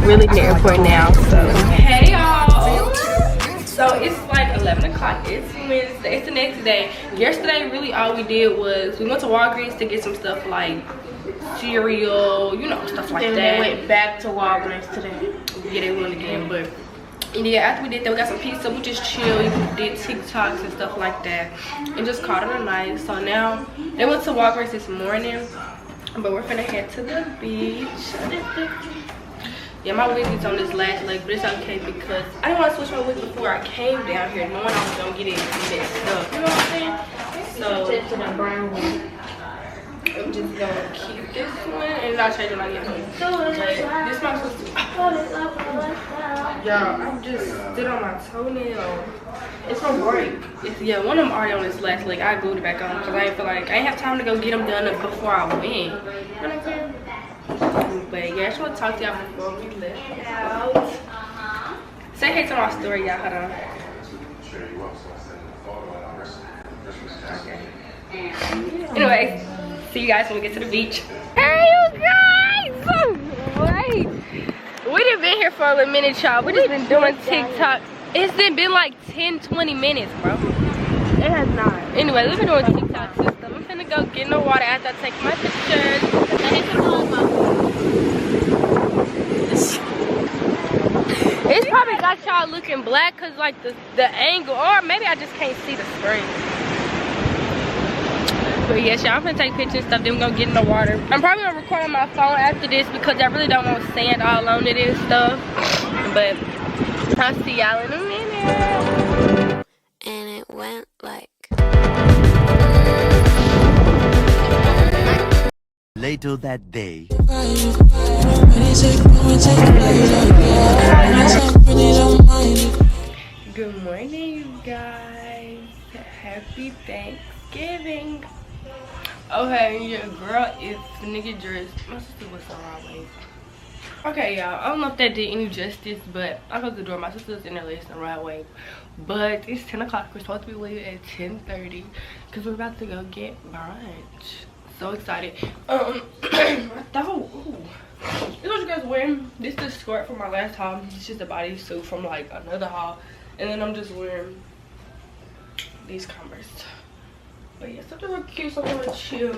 really in the airport now. So hey y'all. So it's like 11 o'clock. It's Wednesday. It's the next day. Yesterday, really all we did was we went to Walgreens to get some stuff like cereal, you know, stuff like that. Then we went back to Walgreens today. Yeah, they went again, but yeah, after we did that, we got some pizza. We just chilled, we did TikToks and stuff like that, and just called it a night. So now they went to Walgreens this morning, but we're finna head to the beach. Yeah, my wig is on this last leg, but it's okay because I didn't want to switch my wig before I came down here, knowing I was gonna get it messed up. You know what I'm saying? So the brown one. I'm just gonna keep this one, and I'll change it when I get home. But this my sister. Y'all, I'm just stood on my toenail. It's from break. Yeah, one of them already on this last leg. I glued it back on because I didn't feel like I ain't have time to go get them done before I went. You know what I'm saying? But yeah, I just want to talk to y'all before we left out. Say hey to my story, y'all. Hold on. Okay. Anyway, see you guys when we get to the beach. Hey, you guys! Wait. We done been here for a little minute, y'all. We just been doing TikTok. It's been like 10-20 minutes, bro. It has not. Anyway, we've been doing TikToks and stuff. I'm finna go get in the water after I take my pictures. It's probably got y'all looking black because like the angle, or maybe I just can't see the screen. But yes, y'all, I'm gonna take pictures and stuff, then we're gonna get in the water. I'm probably gonna record on my phone after this because I really don't want sand all on it and stuff. But I'll see y'all in a minute. And it went like later that day. Good morning, you guys. Happy Thanksgiving. Okay, your girl is nigga dressed. My sister was so wrong. Okay, y'all, I don't know if that did any justice, but I go to the door. My sister's in there listening the right way. But it's 10 o'clock. We're supposed to be leaving at 10:30 because we're about to go get brunch. So excited. I thought, ooh, this is what you guys wearing. This is the skirt from my last haul. It's just a bodysuit from like another haul. And then I'm just wearing these Converse. But yeah, something real cute, something real chill.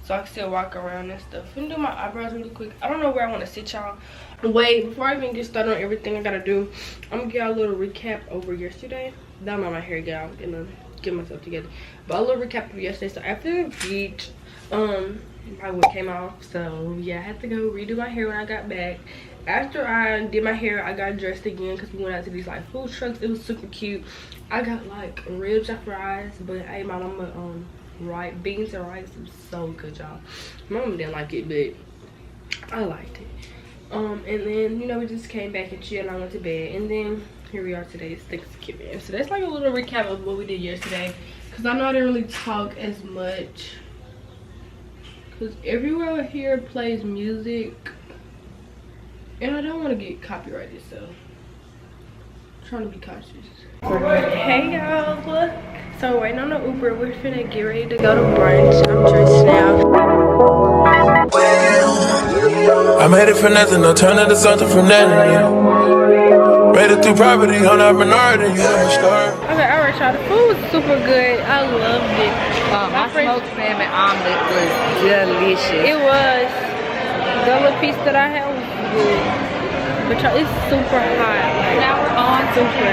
So I can still walk around and stuff. And do my eyebrows really quick. I don't know where I want to sit, y'all. Wait, before I even get started on everything I gotta do, I'm gonna give y'all a little recap over yesterday. Now I'm on my hair, y'all. I'm gonna get myself together. But a little recap of yesterday. So after the beach, my wig came off. So yeah, I had to go redo my hair when I got back. After I did my hair, I got dressed again because we went out to these like food trucks. It was super cute. I got like ribs and fries, but I ate my mama beans and rice. It was so good, y'all. My mama didn't like it, but I liked it. And then, you know, we just came back and chilled and I went to bed. And then here we are today. It's Thanksgiving. So that's like a little recap of what we did yesterday. Because I know I didn't really talk as much. Because everywhere here plays music. And I don't want to get copyrighted, so I'm trying to be cautious. Hey y'all. So we're waiting on the Uber. We're finna get ready to go to brunch. I'm dressed now. I made it for nothing, no turn into something from nothing, yeah. Made it through property, on our minority, you know my story. Okay, alright y'all, the food was super good. I loved it. My smoked salmon omelet was delicious. It was. The little piece that I had was good. But y'all, it's super hot. Like, Now we're on super.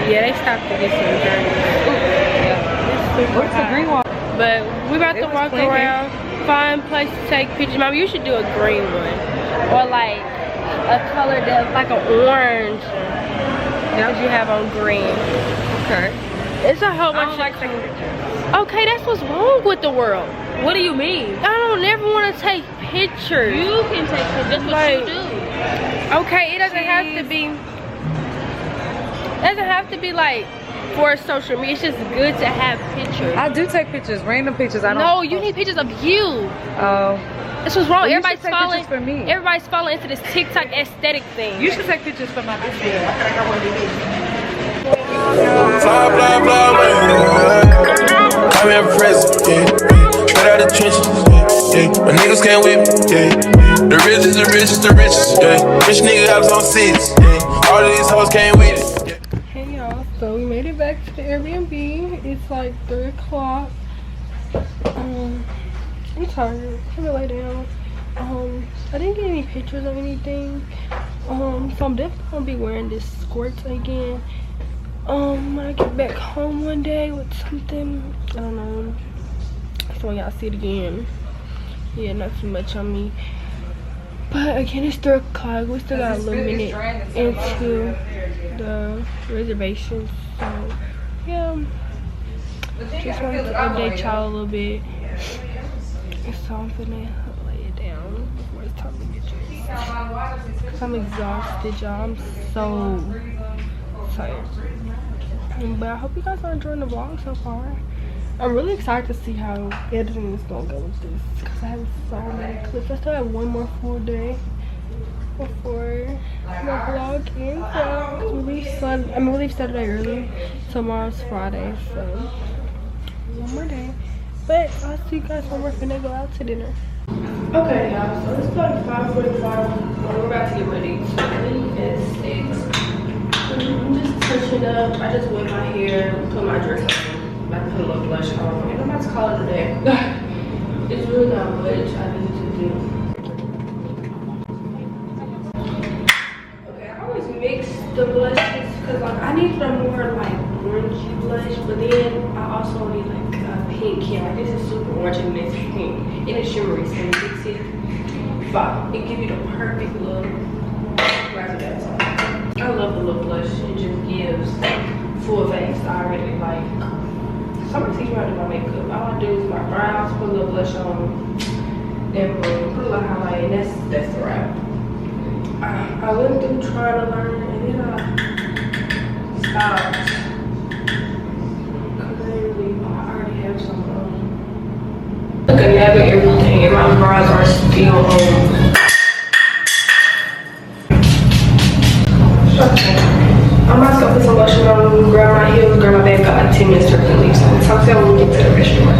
Yeah, they stopped to get some drinks. Where's the green one? But we about to walk around, find place to take pictures. Mama, you should do a green one. Or like a color that's like an orange. That's what you have on green. Okay. It's a whole bunch of like taking pictures. Okay, that's what's wrong with the world. What do you mean? I don't never want to take pictures. You can take pictures. That's what Like, you do. Okay, it doesn't have to be. It doesn't have to be like for social media. It's just good to have pictures. I do take pictures, random pictures. I don't. No, you need pictures of you. Oh. This was wrong. Well, everybody's take falling. pictures for me. Everybody's falling into this TikTok aesthetic thing. You should take pictures for my business. I feel like I want to be busy. Fly, fly, fly away. I'm ever present, yeah. Straight out the trenches, yeah. My niggas can't whip me, yeah. The richest, the richest, the richest, yeah. Rich nigga house on cities, yeah. All of these hoes came with it. Hey y'all, so we made it back to the Airbnb. It's like 3 o'clock. I'm tired. I'm gonna lay down. I didn't get any pictures of anything. So I'm definitely gonna be wearing this skirt again. When I get back home one day with something, I don't know. So when y'all see it again, yeah, not too much on me. But again, it's 3 o'clock. We still got a little minute into the reservations. So yeah, just wanted to update y'all a little bit. So I'm finna lay it down before it's time to get dressed. Cause I'm exhausted, y'all. I'm so tired. But I hope you guys are enjoying the vlog so far. I'm really excited to see how editing is gonna go with this, because I have so many clips. I still have one more full day before my vlog ends. So we leave Saturday early. Tomorrow's Friday, so one more day. But I'll see you guys when we're finna go out to dinner. Okay, y'all. So it's like 5:45. We're about to get ready to leave at 6. I'm just touching up. I just wet my hair, put my dress on. I put a little blush on, and I'm about to call it a day. It's really not much I need to do. Okay, I always mix the blushes because like I need the more like orangey blush, but then I also need like a pink here. Like this is super orange and this is pink, and it's shimmery, so you mix it. But it gives you the perfect look. I love the little blush. It just gives full face. I already like. Someone teach me how to do my makeup. All I do is my brows, put a little blush on, then put a little highlight, and that's the wrap. I went through trying to learn, and then I stopped. Because I already have some look at everything, and my brows are still on. I'm about to go put some lotion on, grab my heels, grab my bag, got like 10 minutes to leave. So talk to y'all when we get to the restaurant.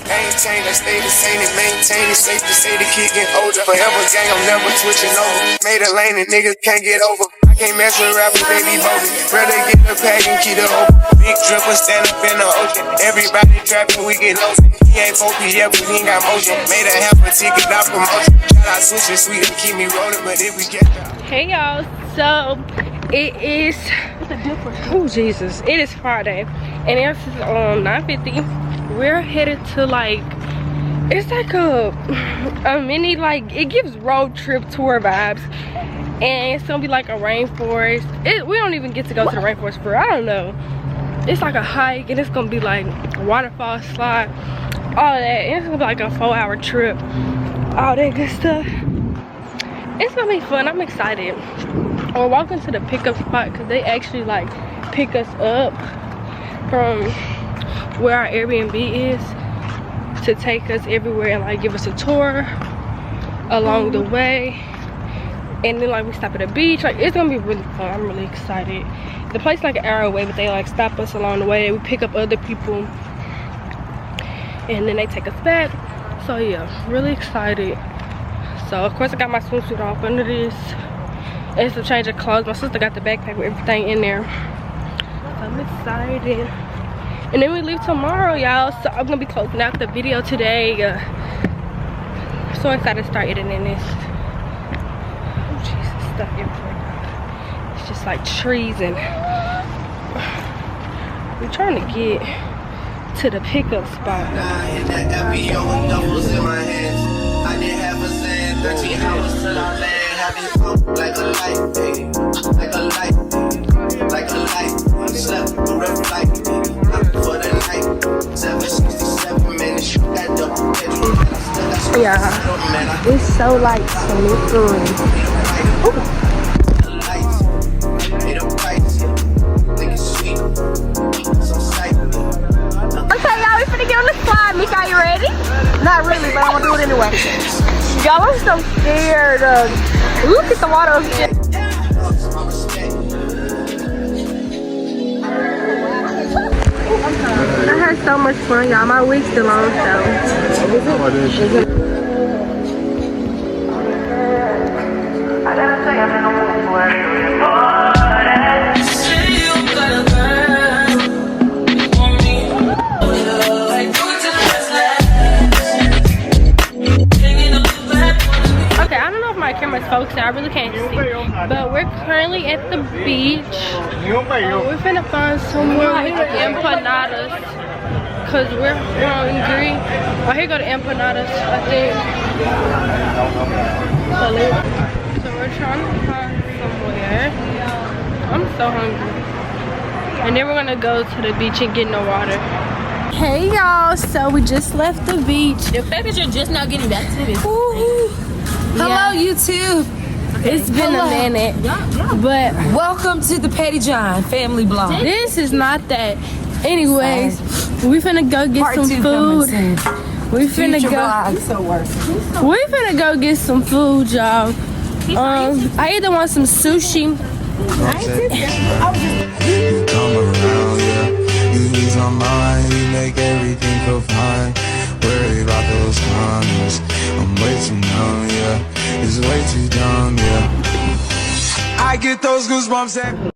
Ain't changed, I stay the same and maintain it. Safe to say the kid get older. Forever gang, I'm never switching over. Made a lane and niggas can't get over. I can't mess with rappers, they be bogus. Rather get the pack and keep it open. Big dripper stand up in the ocean. Everybody trapping, we get lotion. He ain't focused yet, but he ain't got motion. Made a half a ticket, not promotion. Shout out switching sweet and keep me rolling, but if we get Hey y'all, so it is, oh Jesus, it is Friday, and it's 9:50. We're headed to like, it's like a mini, like it gives road trip tour vibes, and it's gonna be like a rainforest. We don't even get to go to the rainforest for, I don't know. It's like a hike, and it's gonna be like waterfall slide, all that, and it's gonna be like a 4-hour trip, all that good stuff. It's gonna be fun. I'm excited. We're walking to the pickup spot because they actually like pick us up from where our Airbnb is to take us everywhere and like give us a tour along the way, and then like we stop at the beach. Like it's gonna be really fun. I'm really excited. The place is like an hour away, but they like stop us along the way. We pick up other people and then they take us back. So yeah, really excited. So of course I got my swimsuit off under this and some change of clothes. My sister got the backpack with everything in there. So I'm excited. And then we leave tomorrow, y'all. So I'm gonna be closing out the video today. So excited to start editing this. Oh Jesus, stuff everywhere. It's just like trees, and we're trying to get to the pickup spot. I didn't have a sand, 13 hours till I land. Having fun like a light, baby. Like a light, like a light. Slept the river like I'm for the night. 767 minutes, shoot that dope. Yeah, it's so light, so it's good. Okay, y'all, we finna get on the slide. Mika, you ready? Not really, but I'm gonna do it anyway. Y'all, I'm so scared. Look at the water. I had so much fun, y'all. My wig's still on, so. so I really can't see. But we're currently at the beach. We're finna find somewhere with empanadas. Cause we're hungry. Oh, here go the empanadas, I think. So we're trying to find somewhere. I'm so hungry. And then we're gonna go to the beach and get no water. Hey y'all, so we just left the beach. The fact that you're just now getting back to this. Hello, YouTube. It's been a minute. But Welcome to the Petty John family blog. this is not that. Anyways, we finna go get Part some 2 food. coming soon. We finna Future go. vlog, so worse. We finna go get some food, y'all. I either want some sushi. You come around, yeah. You ease my mind, you make everything feel fine. Worry about those comments. I'm way too numb, yeah. It's way too dumb, yeah. I get those goosebumps every